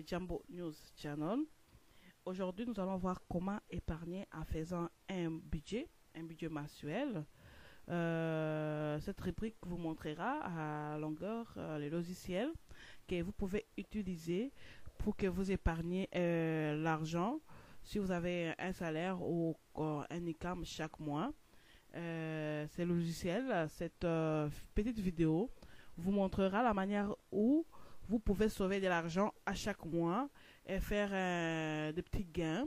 Jambo News Channel. Aujourd'hui, nous allons voir comment épargner en faisant un budget mensuel. Cette rubrique vous montrera à longueur les logiciels que vous pouvez utiliser pour que vous épargniez l'argent si vous avez un salaire ou un income chaque mois. Ces logiciels, cette petite vidéo vous montrera la manière où vous pouvez sauver de l'argent à chaque mois et faire des petits gains,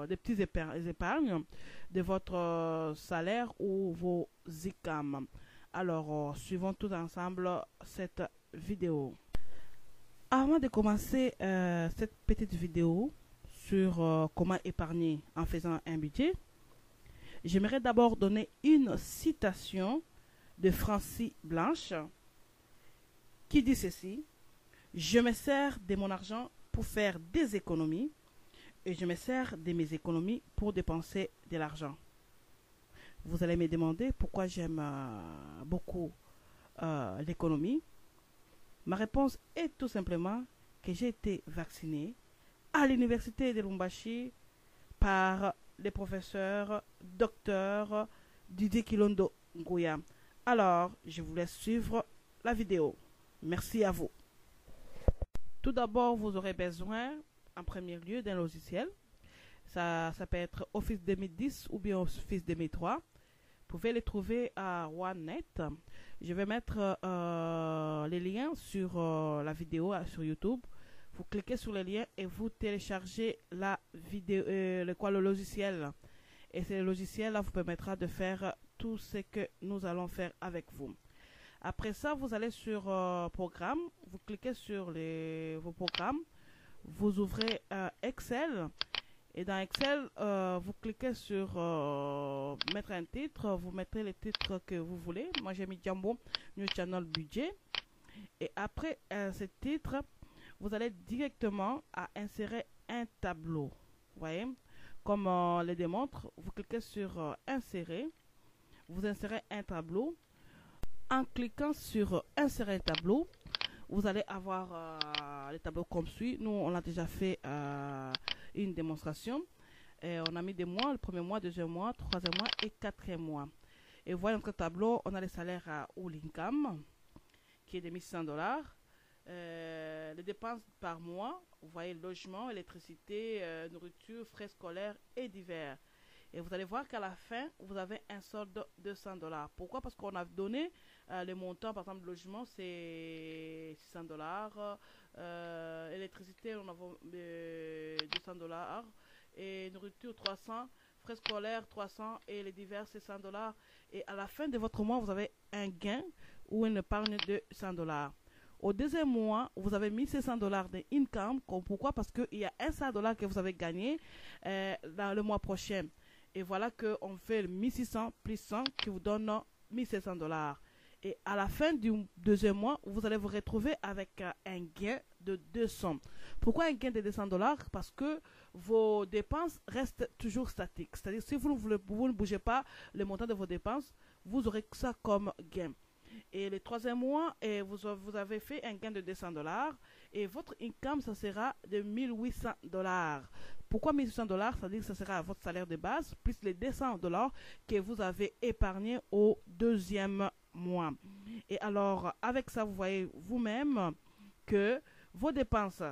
des petits épargnes de votre salaire ou vos ICAM. Alors, suivons tout ensemble cette vidéo. Avant de commencer cette petite vidéo sur comment épargner en faisant un budget, j'aimerais d'abord donner une citation de Francis Blanche qui dit ceci: je me sers de mon argent pour faire des économies et je me sers de mes économies pour dépenser de l'argent. Vous allez me demander pourquoi j'aime beaucoup l'économie. Ma réponse est tout simplement que j'ai été vacciné à l'université de Lubumbashi par les professeurs Dr Didier Kilondo Nguya. Alors, je vous laisse suivre la vidéo. Merci à vous. Tout d'abord, vous aurez besoin, en premier lieu, d'un logiciel. Ça peut être Office 2010 ou bien Office 2003. Vous pouvez les trouver à OneNet. Je vais mettre les liens sur la vidéo sur YouTube. Vous cliquez sur les liens et vous téléchargez la vidéo, le logiciel. Et ce logiciel-là vous permettra de faire tout ce que nous allons faire avec vous. Après ça, vous allez sur Programme, vous cliquez sur vos programmes, vous ouvrez Excel. Et dans Excel, vous cliquez sur mettre un titre, vous mettez les titres que vous voulez. Moi, j'ai mis Jambo News Channel Budget. Et après ce titre, vous allez directement à insérer un tableau. Vous voyez, comme le démontre, vous cliquez sur Insérer. Vous insérez un tableau. En cliquant sur Insérer un tableau, vous allez avoir les tableaux comme suit. Nous, on a déjà fait une démonstration. On a mis des mois, le premier mois, deuxième mois, troisième mois et quatrième mois. Et vous voyez notre tableau, on a les salaires à all income, qui est de $1 600. Les dépenses par mois, vous voyez logement, électricité, nourriture, frais scolaires et divers. Et vous allez voir qu'à la fin, vous avez un solde de $100. Pourquoi? Parce qu'on a donné les montants, par exemple, logement, c'est $600. Électricité, on a $200. Et nourriture, 300. Frais scolaires, 300. Et les divers, c'est $100. Et à la fin de votre mois, vous avez un gain ou une épargne de $100. Au deuxième mois, vous avez $1,600 d'income. Pourquoi? Parce qu'il y a un $100 que vous avez gagné dans le mois prochain. Et voilà qu'on fait 1600 plus 100 qui vous donne $1,700. Et à la fin du deuxième mois, vous allez vous retrouver avec un gain de 200. Pourquoi un gain de $200? Parce que vos dépenses restent toujours statiques. C'est-à-dire, si vous ne bougez pas le montant de vos dépenses, vous aurez ça comme gain. Et le troisième mois, vous avez fait un gain de $200 et votre income, ça sera de $1,800. Pourquoi $1,800? C'est-à-dire que ça sera votre salaire de base plus les $200 que vous avez épargné au deuxième mois. Et alors, avec ça, vous voyez vous-même que vos dépenses,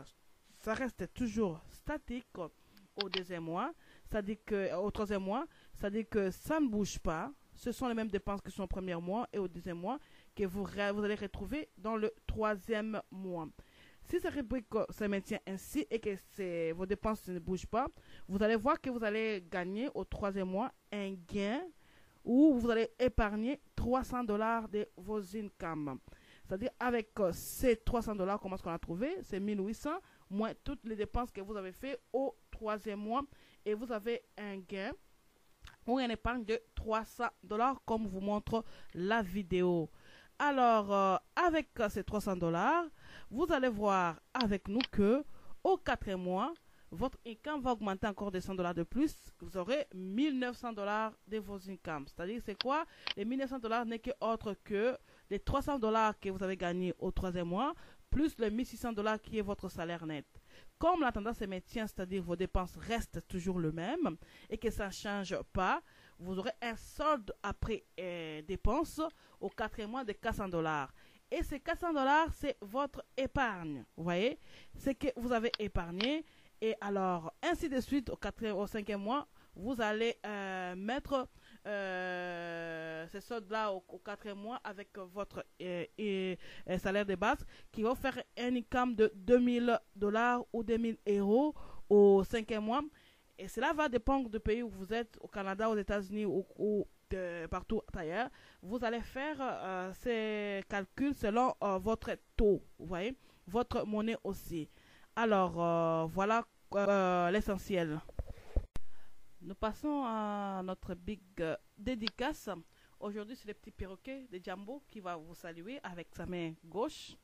ça reste toujours statique au deuxième mois, c'est-à-dire que au troisième mois, c'est-à-dire que ça ne bouge pas. Ce sont les mêmes dépenses que sont au premier mois et au deuxième mois que vous allez retrouver dans le troisième mois. Si cette rubrique se maintient ainsi et que vos dépenses ne bougent pas, vous allez voir que vous allez gagner au troisième mois un gain où vous allez épargner $300 de vos incomes. C'est-à-dire avec ces $300, comment est-ce qu'on a trouvé? C'est 1800 moins toutes les dépenses que vous avez fait au troisième mois et vous avez un gain ou une épargne de $300 comme vous montre la vidéo. Alors, avec ces $300, vous allez voir avec nous que au quatrième mois, votre income va augmenter encore de $100 de plus. Vous aurez $1,900 de vos incomes. C'est-à-dire, c'est quoi? Les $1,900 n'est que autre que les $300 que vous avez gagnés au troisième mois, plus le 1600 $ qui est votre salaire net. Comme la tendance se maintient, c'est-à-dire vos dépenses restent toujours le même et que ça ne change pas, vous aurez un solde après dépenses au 4e mois de 400 $. Et ces 400 $, c'est votre épargne. Vous voyez, c'est que vous avez épargné. Et alors, ainsi de suite, au 5e mois, vous allez mettre ces soldes-là au 4e mois avec votre salaire de base qui va faire un income de 2000 $ ou 2000 € au 5e mois. Et cela va dépendre du pays où vous êtes, au Canada, aux États-Unis ou partout ailleurs. Vous allez faire ces calculs selon votre taux, vous voyez, votre monnaie aussi. Alors, voilà l'essentiel. Nous passons à notre big dédicace. Aujourd'hui, c'est le petit perroquet de Jambo qui va vous saluer avec sa main gauche.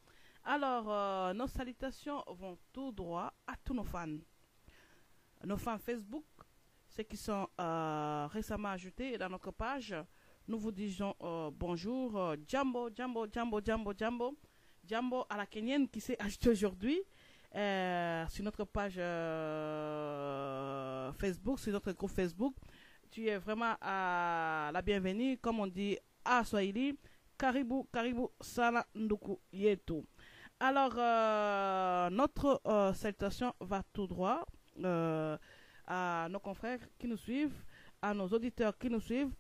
Alors, nos salutations vont tout droit à tous nos fans. Nos fans Facebook, ceux qui sont récemment ajoutés dans notre page, nous vous disons bonjour. Jambo, Jambo, Jambo, Jambo, Jambo. Jambo à la Kenyenne qui s'est ajoutée aujourd'hui sur notre page Facebook, sur notre groupe Facebook. Tu es vraiment la bienvenue, comme on dit à Swahili. Karibu, karibu, sana nduku yetu. Alors, notre salutation va tout droit à nos confrères qui nous suivent, à nos auditeurs qui nous suivent,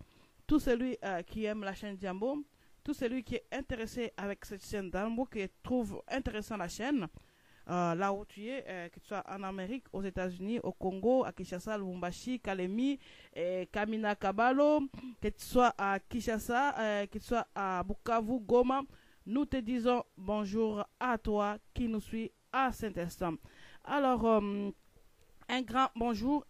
tout celui qui aime la chaîne Jambo, tout celui qui est intéressé avec cette chaîne Jambo, qui trouve intéressant la chaîne, là où tu es, que tu sois en Amérique, aux États-Unis, au Congo, à Kinshasa, Lubumbashi, Kalemi, Kamina Kabalo, que tu sois à Kinshasa, que tu sois à Bukavu, Goma, nous te disons bonjour à toi qui nous suit à Saint-Instant. Alors, un grand bonjour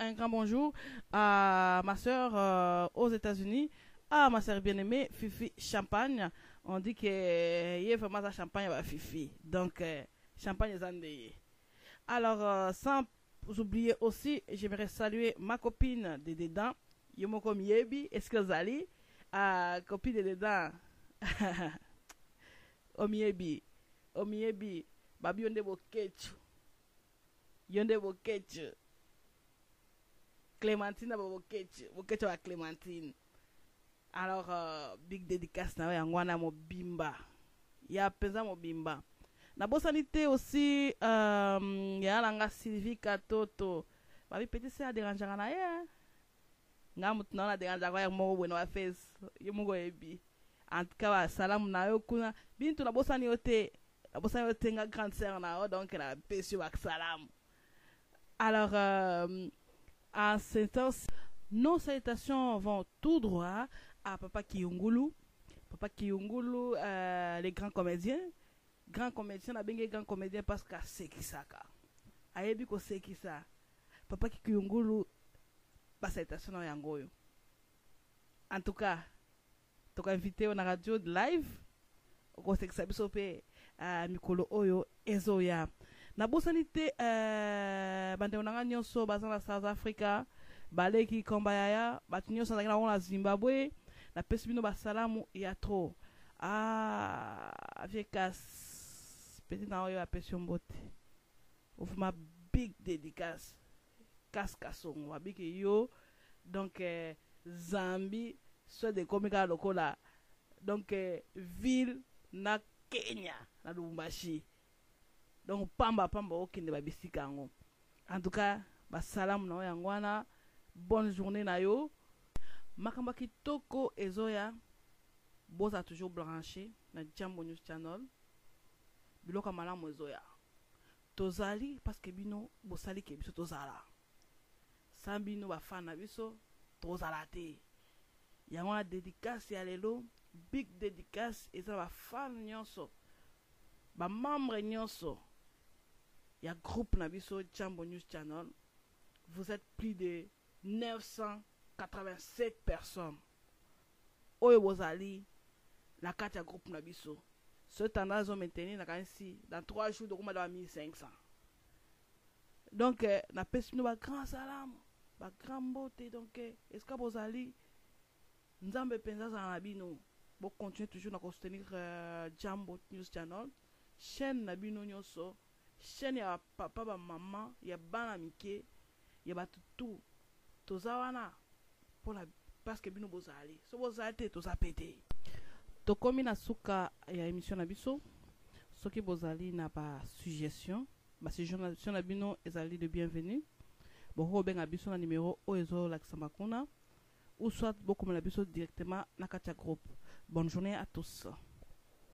à ma soeur aux États-Unis, à ma soeur bien-aimée, Fifi Champagne. On dit que y a vraiment ça champagne à Fifi. Donc, champagne est andé. Alors, sans oublier aussi, j'aimerais saluer ma copine de dedans, Yomoko Miebi, est-ce que vous allez? Copine de dedans. Omiebi, babi yonde bokechu. Yonde bokechu. Clémentine a bokechu à Clémentine. Alors, big dédicace na yangwana mo bimba. Ya pesa mo bimba. Na bosanité aussi, ya langa Sylvie Katoto. Babi petit c'est à déranger na ya. Nga mutuna na déranger kwa mo bueno wa face. Yomugo ebi. En tout cas, salam na yo kuna. Bintu na bosani yote. La bosani yote nga grande sœur na yo. Donc, la pesio ak salam. Alors, en ce temps, nos salutations vont tout droit à Papa Kiyungulu. Papa Kiyungulu, les grands comédiens. Grand comédien, on a bien grand comédien parce que c'est qui ça. Ayebi ko c'est qui ça. Papa Kiyungulu, pas salutation dans Yangoyo. En tout cas, tu as invité na radio live. Ko c'est que ça bisope mikolo oyo ezoya. Na bosanité bande onanga nyonso bazana South Africa, baleki kombayaya, batu nyonso na Zimbabwe, na pesi bino basalamu ya trop. Avekas petit na oyo apesio mbote. Of ma big dédicace. Kaskasong wabiki yo. Donc Zambi soit de komika lokola. Donc ville na Kenya na Lubumbashi. Donc pamba okinde babisika yango. En tout cas, basalam na yangwana. Bonne journée na yo. Makamba kitoko ezoya. Boza toujours branché na Jambo News Channel. Biloka malamu ezoya. Tozali parce que bino bosali ke biso tozala. Sambino ba fan na biso tozala te. Yangwana dédicace ya lelo, big dédicace eza ba fan nyonso. Ba membre nyonso. Il y a groupe Nabiso Jambo News Channel. Vous êtes plus de 987 personnes. Oyo bozali la carte ya groupe Nabiso. Ce tendance ont maintenu dans 3 jours donc on a 1500. Donc na pesi no ba grand salam, ba grand beauté donc est-ce que bozali nzambe penza za na bino. Bon continuer toujours à soutenir Jambo News Channel. chaîne na bino nyonso, chaîne ya papa ba mama ya bana mike ya batutu toza wana pour la parce que bino bozali so bozali te toza pete. Tokomi na suka ya émission na biso. Soki bozali na ba suggestion na bino ezali de bienvenue. Boko benga biso na numéro oezo lakisamba kuna ou soit boko na biso directement na katia groupe. Bonne journée à tous.